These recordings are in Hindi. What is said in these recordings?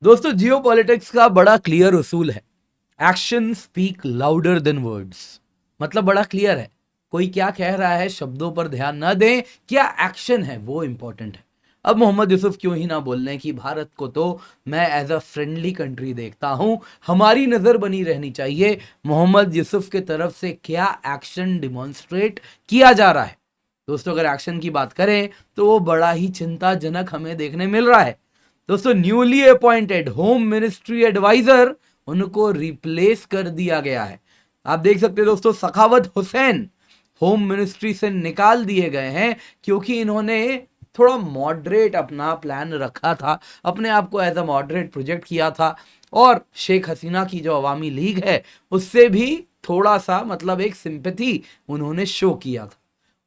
दोस्तों जियोपॉलिटिक्स का बड़ा क्लियर उसूल है, action speak louder than words. मतलब बड़ा क्लियर है, कोई क्या कह रहा है शब्दों पर ध्यान न दें, क्या एक्शन है वो इंपॉर्टेंट है। अब मोहम्मद यूसुफ क्यों ही ना बोल रहे कि भारत को तो मैं एज अ फ्रेंडली कंट्री देखता हूं, हमारी नजर बनी रहनी चाहिए मोहम्मद यूसुफ के तरफ से क्या एक्शन डिमॉन्स्ट्रेट किया जा रहा है। दोस्तों अगर एक्शन की बात करें तो वो बड़ा ही चिंताजनक हमें देखने मिल रहा है। दोस्तों newly appointed home ministry adviser उनको रिप्लेस कर दिया गया है। आप देख सकते हैं दोस्तों, सखावत हुसैन होम मिनिस्ट्री से निकाल दिए गए हैं क्योंकि इन्होंने थोड़ा मॉडरेट अपना प्लान रखा था, अपने आप को एज अ मॉडरेट प्रोजेक्ट किया था और शेख हसीना की जो अवामी लीग है उससे भी थोड़ा सा मतलब एक सिंपैथी उन्होंने शो किया था।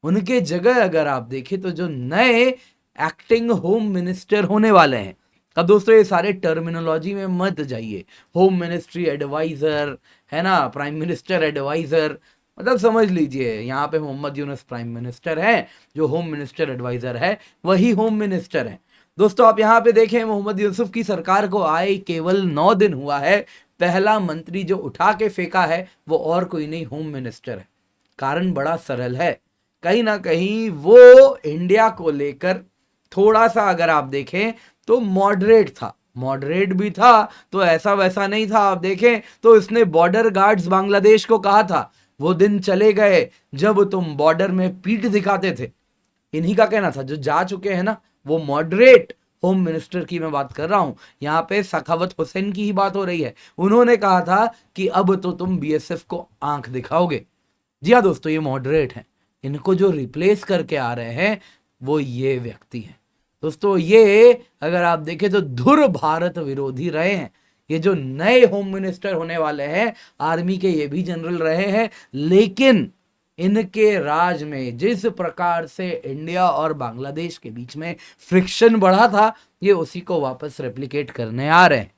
उनके जगह अगर आप देखें तो जो नए एक्टिंग होम मिनिस्टर होने वाले हैं, अब दोस्तों ये सारे टर्मिनोलॉजी में मत जाइए, होम मिनिस्ट्री एडवाइजर है ना, प्राइम मिनिस्टर एडवाइजर, मतलब समझ लीजिए यहाँ पे मोहम्मद यूनुस प्राइम मिनिस्टर है, जो होम मिनिस्टर एडवाइजर है वही होम मिनिस्टर है। दोस्तों आप यहाँ पे देखें, मोहम्मद यूसुफ की सरकार को आए केवल 9 दिन हुआ है, पहला मंत्री जो उठा के फेंका है वो और कोई नहीं, होम मिनिस्टर है। कारण बड़ा सरल है, कहीं ना कहीं वो इंडिया को लेकर थोड़ा सा अगर आप देखें तो मॉडरेट था, मॉडरेट भी था तो ऐसा वैसा नहीं था। आप देखें तो इसने बॉर्डर गार्ड्स बांग्लादेश को कहा था वो दिन चले गए जब तुम बॉर्डर में पीठ दिखाते थे, इन्हीं का कहना था, जो जा चुके हैं ना, वो मॉडरेट होम मिनिस्टर की मैं बात कर रहा हूं, यहां पे सखावत हुसैन की ही बात हो रही है। उन्होंने कहा था कि अब तो तुम बीएसएफ को आंख दिखाओगे। जी हाँ दोस्तों, ये मॉडरेट हैं, इनको जो रिप्लेस करके आ रहे हैं वो ये व्यक्ति हैं। दोस्तों ये अगर आप देखें तो धुर भारत विरोधी रहे हैं। ये जो नए होम मिनिस्टर होने वाले हैं, आर्मी के ये भी जनरल रहे हैं, लेकिन इनके राज में जिस प्रकार से इंडिया और बांग्लादेश के बीच में फ्रिक्शन बढ़ा था, ये उसी को वापस रेप्लिकेट करने आ रहे हैं।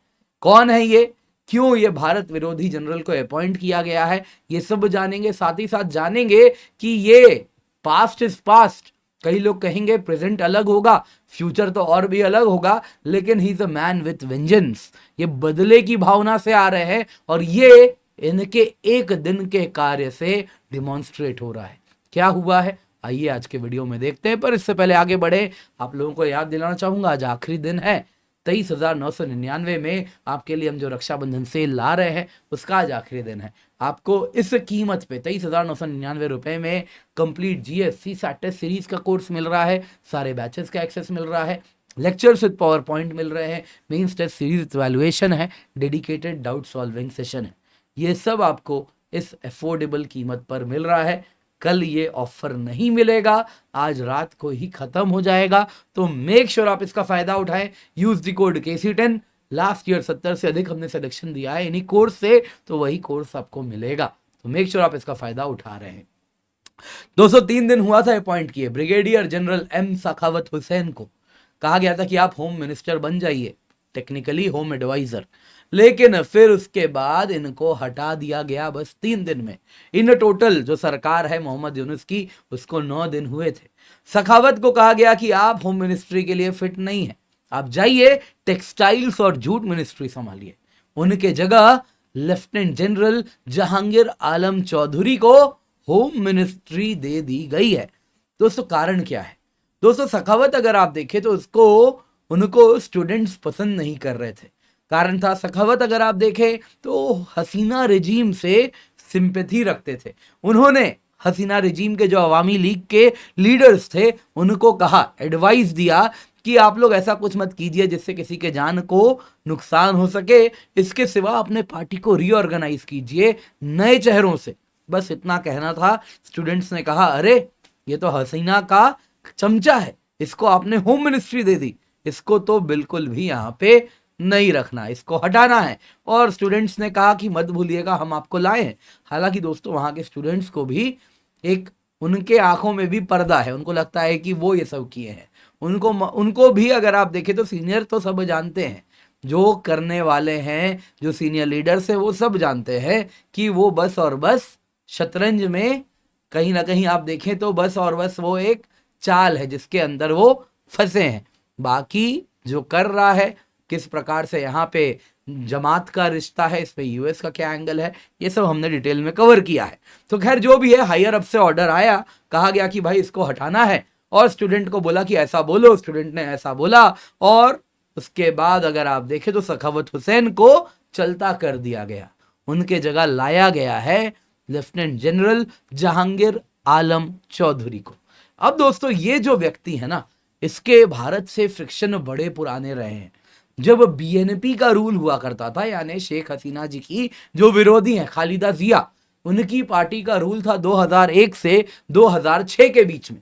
कौन है ये, क्यों ये भारत विरोधी जनरल को अपॉइंट किया गया है, ये सब जानेंगे। साथ ही साथ जानेंगे कि ये पास्ट इज पास्ट, कई लोग कहेंगे प्रेजेंट अलग होगा, फ्यूचर तो और भी अलग होगा, लेकिन he is a man with vengeance. ये बदले की भावना से आ रहे हैं और ये इनके एक दिन के कार्य से डिमॉन्स्ट्रेट हो रहा है। क्या हुआ है आइए आज के वीडियो में देखते हैं, पर इससे पहले आगे बढ़े आप लोगों को याद दिलाना चाहूंगा आज आखिरी दिन है, 23,999 में आपके लिए हम जो रक्षाबंधन सेल ला रहे हैं उसका आज आखिरी दिन है। आपको इस कीमत पे 23,999 रुपए में कंप्लीट जीएससी सैटेस सीरीज का कोर्स मिल रहा है, सारे बैचेस का एक्सेस मिल रहा है, लेक्चर्स विद पावर पॉइंट मिल रहे हैं, मेंस टेस्ट सीरीज इवैल्यूएशन है, डेडिकेटेड डाउट सॉल्विंग सेशन है। ये सब आपको इस अफोर्डेबल कीमत पर मिल रहा है। कल ये ऑफर नहीं मिलेगा, आज रात को ही खत्म हो जाएगा, तो मेक श्योर आप इसका फायदा उठाएं। Use the code KC10। Last year 70 से अधिक हमने सिलेक्शन दिया है इन्हीं कोर्स से, तो वही कोर्स आपको मिलेगा, तो मेक श्योर आप इसका फायदा उठा रहे हैं। 203 दिन हुआ था अपॉइंट किए ब्रिगेडियर जनरल एम सखावत हुसैन को, कहा गया था कि आप होम मिनिस्टर बन जाइए, टेक्निकली होम एडवाइजर, लेकिन फिर उसके बाद इनको हटा दिया गया बस 3 दिन में। इन टोटल जो सरकार है मोहम्मद यूनुस की उसको 9 दिन हुए थे। सखावत को कहा गया कि आप होम मिनिस्ट्री के लिए फिट नहीं है, आप जाइए टेक्सटाइल्स और जूट मिनिस्ट्री संभालिए। उनके जगह लेफ्टिनेंट जनरल जहांगीर आलम चौधरी को होम मिनिस्ट्री दे दी गई है। दोस्तों कारण क्या है, दोस्तों सखावत अगर आप देखें तो उनको स्टूडेंट्स पसंद नहीं कर रहे थे। कारण था, सखावत अगर आप देखें तो हसीना रेजीम से सिंपैथी रखते थे। उन्होंने हसीना रेजीम के जो अवामी लीग के लीडर्स थे उनको कहा, एडवाइस दिया कि आप लोग ऐसा कुछ मत कीजिए जिससे किसी के जान को नुकसान हो सके, इसके सिवा अपने पार्टी को रीऑर्गेनाइज कीजिए नए चेहरों से। बस इतना कहना था। स्टूडेंट्स ने कहा अरे ये तो हसीना का चमचा है, इसको आपने होम मिनिस्ट्री दे दी, इसको तो बिल्कुल भी यहाँ पे नहीं रखना, इसको हटाना है। और स्टूडेंट्स ने कहा कि मत भूलिएगा हम आपको लाए हैं। हालांकि दोस्तों वहां के स्टूडेंट्स को भी एक, उनके आंखों में भी पर्दा है, उनको लगता है कि वो ये सब किए हैं। उनको भी अगर आप देखें तो सीनियर तो सब जानते हैं, जो करने वाले हैं, जो सीनियर लीडर्स है वो सब जानते हैं कि वो बस और बस शतरंज में कहीं ना कहीं आप देखें तो बस और बस वो एक चाल है जिसके अंदर वो फंसे हैं। बाकी जो कर रहा है किस प्रकार से यहाँ पे जमात का रिश्ता है, इस पे यूएस का क्या एंगल है, ये सब हमने डिटेल में कवर किया है। तो खैर जो भी है, हायर अप से ऑर्डर आया, कहा गया कि भाई इसको हटाना है, और स्टूडेंट को बोला कि ऐसा बोलो, स्टूडेंट ने ऐसा बोला, और उसके बाद अगर आप देखें तो सखावत हुसैन को चलता कर दिया गया, उनके जगह लाया गया है लेफ्टिनेंट जनरल जहांगीर आलम चौधरी को। अब दोस्तों ये जो व्यक्ति है ना, इसके भारत से फ्रिक्शन बड़े पुराने रहे हैं। जब बीएनपी का रूल हुआ करता था, यानी शेख हसीना जी की जो विरोधी हैं खालिदा जिया, उनकी पार्टी का रूल था 2001 से 2006 के बीच में,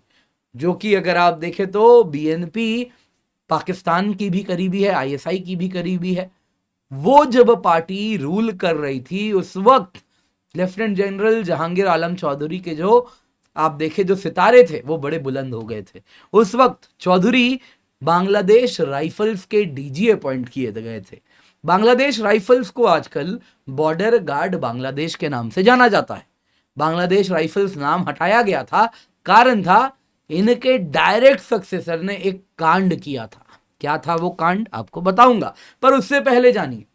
जो कि अगर आप देखें तो बीएनपी पाकिस्तान की भी करीबी है, आईएसआई की भी करीबी है। वो जब पार्टी रूल कर रही थी, उस वक्त लेफ्टिनेंट जनरल जहांगीर आलम चौधरी के जो आप देखें जो सितारे थे वो बड़े बुलंद हो गए थे। उस वक्त चौधरी बांग्लादेश राइफल्स के डीजी अपॉइंट किए गए थे। बांग्लादेश राइफल्स को आजकल बॉर्डर गार्ड बांग्लादेश के नाम से जाना जाता है। बांग्लादेश राइफल्स नाम हटाया गया था, कारण था इनके डायरेक्ट सक्सेसर ने एक कांड किया था। क्या था वो कांड, आपको बताऊंगा, पर उससे पहले जानिए,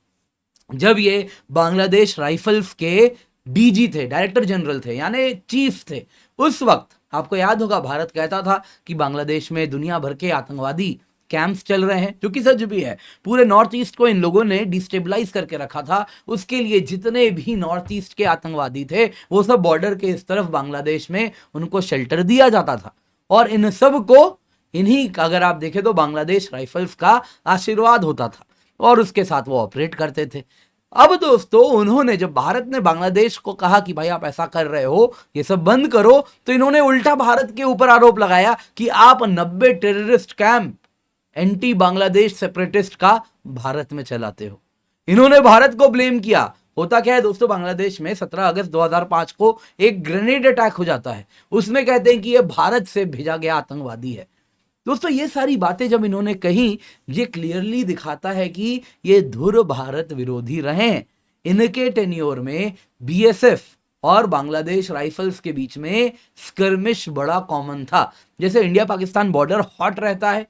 जब ये बांग्लादेश राइफल्स के डीजी थे, डायरेक्टर जनरल थे, यानी चीफ थे, उस वक्त आपको याद होगा भारत कहता था कि बांग्लादेश में दुनिया भर के आतंकवादी कैंप्स चल रहे हैं, जो कि सच भी है। पूरे नॉर्थ ईस्ट को इन लोगों ने डिस्टेबलाइज करके रखा था। उसके लिए जितने भी नॉर्थ ईस्ट के आतंकवादी थे वो सब बॉर्डर के इस तरफ बांग्लादेश में उनको शेल्टर दिया जाता था, और इन सब को इन्हीं अगर आप देखें तो बांग्लादेश राइफल्स का आशीर्वाद होता था, और उसके साथ वो ऑपरेट करते थे। अब दोस्तों उन्होंने जब भारत ने बांग्लादेश को कहा कि भाई आप ऐसा कर रहे हो, ये सब बंद करो, तो इन्होंने उल्टा भारत के ऊपर आरोप लगाया कि आप 90 terrorist camp anti Bangladesh separatist का भारत में चलाते हो। इन्होंने भारत को ब्लेम किया। होता क्या है दोस्तों, बांग्लादेश में 17 अगस्त 2005 को एक ग्रेनेड अटैक हो जाता है, उसमें कहते हैं कि ये भारत से भेजा गया आतंकवादी है। दोस्तों ये सारी बातें जब इन्होंने कही, ये क्लियरली दिखाता है कि ये धुर भारत विरोधी रहे हैं। इनके टेन्योर में बीएसएफ और बांग्लादेश राइफल्स के बीच में स्कर्मिश बड़ा कॉमन था। जैसे इंडिया पाकिस्तान बॉर्डर हॉट रहता है,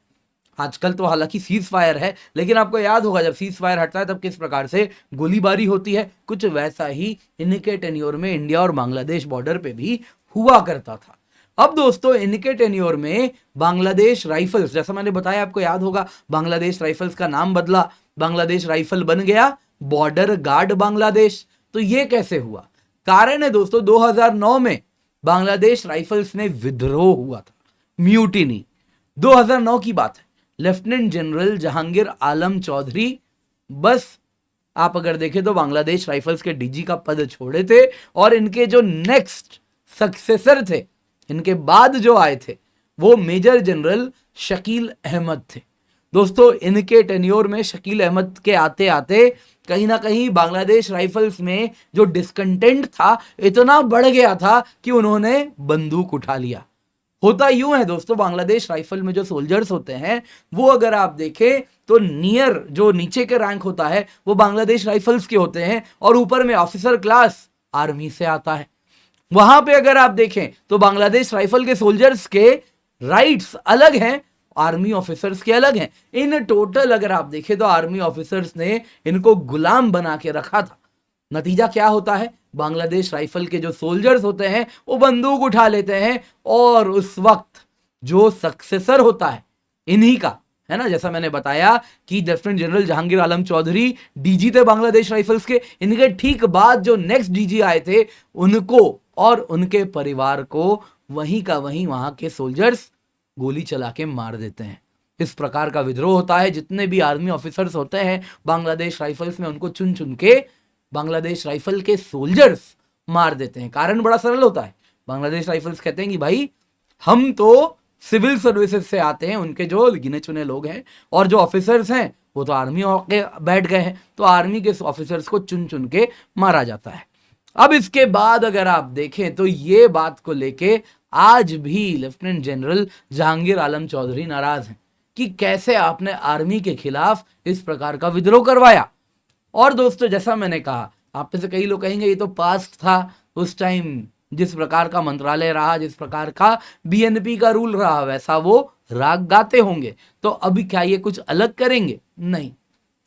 आजकल तो हालांकि सीज फायर है, लेकिन आपको याद होगा जब सीज फायर हटता है तब किस प्रकार से गोलीबारी होती है, कुछ वैसा ही इनके टेन्योर में इंडिया और बांग्लादेश बॉर्डर पे भी हुआ करता था। अब दोस्तों इनके टेन्योर में बांग्लादेश राइफल्स, जैसा मैंने बताया आपको याद होगा, बांग्लादेश राइफल्स का नाम बदला, बांग्लादेश राइफल बन गया बॉर्डर गार्ड बांग्लादेश। तो ये कैसे हुआ, कारण है दोस्तों 2009 में बांग्लादेश राइफल्स में विद्रोह हुआ था, म्यूटिनी। 2009 की बात है। लेफ्टिनेंट जनरल जहांगीर आलम चौधरी बस आप अगर देखें तो बांग्लादेश राइफल्स के डीजी का पद छोड़े थे, और इनके जो नेक्स्ट सक्सेसर थे, इनके बाद जो आए थे, वो मेजर जनरल शकील अहमद थे। दोस्तों इनके टेन्योर में शकील अहमद के आते आते कहीं ना कहीं बांग्लादेश राइफल्स में जो डिस्कंटेंट था इतना बढ़ गया था कि उन्होंने बंदूक उठा लिया। होता यूं है दोस्तों, बांग्लादेश राइफल में जो सोल्जर्स होते हैं वो अगर आप देखें तो नियर जो नीचे के रैंक होता है वो बांग्लादेश राइफल्स के होते हैं, और ऊपर में ऑफिसर क्लास आर्मी से आता है। वहां पे अगर आप देखें तो बांग्लादेश राइफल के सोल्जर्स के राइट्स अलग हैं, आर्मी ऑफिसर्स के अलग हैं। इन टोटल अगर आप देखें तो आर्मी ऑफिसर्स ने इनको गुलाम बना के रखा था। नतीजा क्या होता है, बांग्लादेश राइफल के जो सोल्जर्स होते हैं वो बंदूक उठा लेते हैं, और उस वक्त जो सक्सेसर होता है इन्हीं का है ना, जैसा मैंने बताया कि लेफ्टिनेंट जनरल जहांगीर आलम चौधरी डीजी थे बांग्लादेश राइफल्स के, इनके ठीक बाद जो नेक्स्ट डीजी आए थे उनको और उनके परिवार को वहीं का वहीं वहां के सोल्जर्स गोली चला के मार देते हैं। इस प्रकार का विद्रोह होता है। जितने भी आर्मी ऑफिसर्स होते हैं बांग्लादेश राइफल्स में, उनको चुन चुन के बांग्लादेश राइफल के सोल्जर्स मार देते हैं। कारण बड़ा सरल होता है, बांग्लादेश राइफल्स कहते हैं कि भाई हम तो सिविल सर्विसेज से आते हैं, उनके जो गिने चुने लोग हैं, और जो ऑफिसर्स हैं वो तो आर्मी होके बैठ गए हैं, तो आर्मी के ऑफिसर्स को चुन चुन के मारा जाता है। अब इसके बाद अगर आप देखें तो ये बात को लेके आज भी लेफ्टिनेंट जनरल जहांगीर आलम चौधरी नाराज हैं कि कैसे आपने आर्मी के खिलाफ इस प्रकार का विद्रोह करवाया। और दोस्तों जैसा मैंने कहा, आप में से कई लोग कहेंगे ये तो पास्ट था, उस टाइम जिस प्रकार का मंत्रालय रहा, जिस प्रकार का बीएनपी का रूल रहा, वैसा वो राग गाते होंगे, तो अभी क्या ये कुछ अलग करेंगे? नहीं,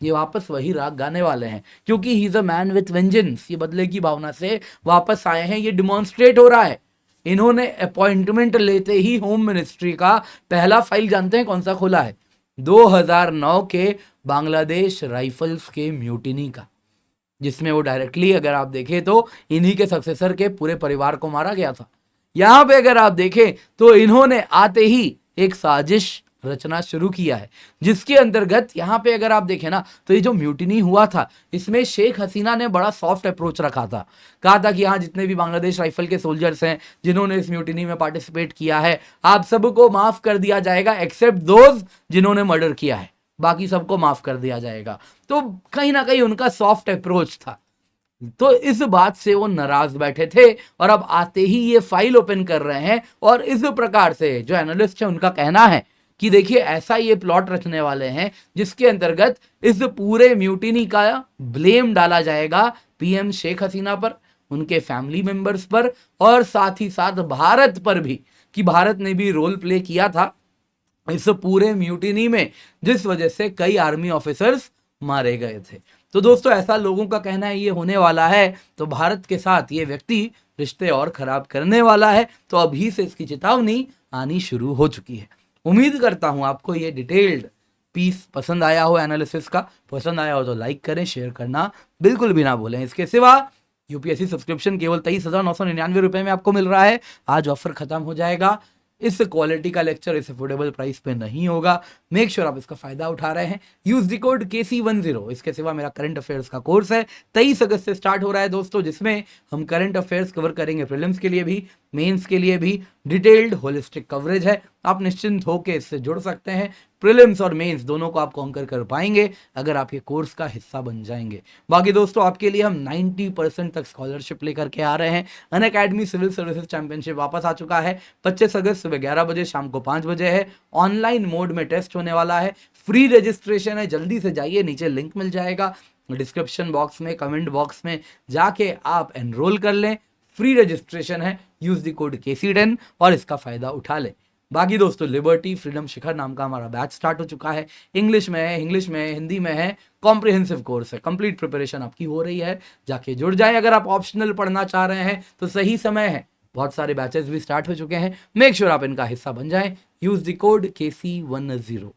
ये वापस वही राग गाने वाले हैं, क्योंकि he is a man with vengeance. ये बदले की भावना से वापस आए हैं, ये डिमॉन्स्ट्रेट हो रहा है। इन्होंने अपॉइंटमेंट लेते ही होम मिनिस्ट्री का पहला फाइल जानते हैं कौन सा खोला है? 2009 के बांग्लादेश राइफल्स के म्यूटिनी का, जिसमें वो डायरेक्टली अगर आप देखें तो इन्हीं के सक्सेसर के पूरे परिवार को मारा गया था। यहां पे अगर आप देखें तो इन्होंने आते ही एक साजिश रचना शुरू किया है, जिसके अंतर्गत यहां पे अगर आप देखें ना तो ये जो म्यूटिनी हुआ था इसमें शेख हसीना ने बड़ा सॉफ्ट अप्रोच रखा था। कहा था कि यहाँ जितने भी बांग्लादेश राइफल के सोल्जर्स हैं जिन्होंने इस म्यूटिनी में पार्टिसिपेट किया है, आप सबको माफ कर दिया जाएगा एक्सेप्ट दोज जिन्होंने मर्डर किया है, बाकी सबको माफ कर दिया जाएगा। तो कहीं ना कहीं उनका सॉफ्ट अप्रोच था। तो इस बात से वो नाराज बैठे थे और अब आते ही ये फाइल ओपन कर रहे हैं। और इस प्रकार से जो एनालिस्ट है उनका कहना है कि देखिए ऐसा ये प्लॉट रचने वाले हैं जिसके अंतर्गत इस पूरे म्यूटिनी का ब्लेम डाला जाएगा पीएम शेख हसीना पर, उनके फैमिली मेंबर्स पर और साथ ही साथ भारत पर भी, कि भारत ने भी रोल प्ले किया था इस पूरे म्यूटिनी में, जिस वजह से कई आर्मी ऑफिसर्स मारे गए थे। तो दोस्तों ऐसा लोगों का कहना है ये होने वाला है, तो भारत के साथ ये व्यक्ति रिश्ते और खराब करने वाला है। तो अभी से इसकी चेतावनी आनी शुरू हो चुकी है। उम्मीद करता हूं आपको ये डिटेल्ड पीस पसंद आया हो, एनालिसिस का पसंद आया हो तो लाइक करें, शेयर करना बिल्कुल भी ना भूलें। इसके सिवा यूपीएससी सब्सक्रिप्शन केवल 23,999 रुपए में आपको मिल रहा है। आज ऑफर खत्म हो जाएगा। इस क्वालिटी का लेक्चर इस अफोर्डेबल प्राइस पे नहीं होगा। मेक श्योर आप इसका फायदा उठा रहे हैं। Use the code KC10। इसके सिवा मेरा करंट अफेयर्स का कोर्स है 23 अगस्त से स्टार्ट हो रहा है दोस्तों, जिसमें हम करंट अफेयर्स कवर करेंगे, प्रीलिम्स के लिए भी, मेंस के लिए भी। डिटेल्ड होलिस्टिक कवरेज है, आप निश्चिंत होकर इससे जुड़ सकते हैं। प्रीलिम्स और मेंस दोनों को आप कॉन्कर कर पाएंगे अगर आप ये कोर्स का हिस्सा बन जाएंगे। बाकी दोस्तों आपके लिए हम 90% तक स्कॉलरशिप लेकर के आ रहे हैं। अनअकैडमी सिविल सर्विसेज चैंपियनशिप वापस आ चुका है। 25 अगस्त सुबह 11 बजे, शाम को 5 बजे है। ऑनलाइन मोड में टेस्ट होने वाला है। फ्री रजिस्ट्रेशन है, जल्दी से जाइए, नीचे लिंक मिल जाएगा डिस्क्रिप्शन बॉक्स में, कमेंट बॉक्स में जाके आप एनरोल कर लें। फ्री रजिस्ट्रेशन है, यूज द कोड KC10 और इसका फायदा उठा लें। बाकी दोस्तों लिबर्टी फ्रीडम शिखर नाम का हमारा बैच स्टार्ट हो चुका है। इंग्लिश में है, हिंदी में है, कॉम्प्रिहेंसिव कोर्स है, कंप्लीट प्रिपरेशन आपकी हो रही है। जाके जुड़ जाए। अगर आप ऑप्शनल पढ़ना चाह रहे हैं तो सही समय है, बहुत सारे बैचेस भी स्टार्ट हो चुके हैं। मेक श्योर आप इनका हिस्सा बन जाएं। Use the code KC10।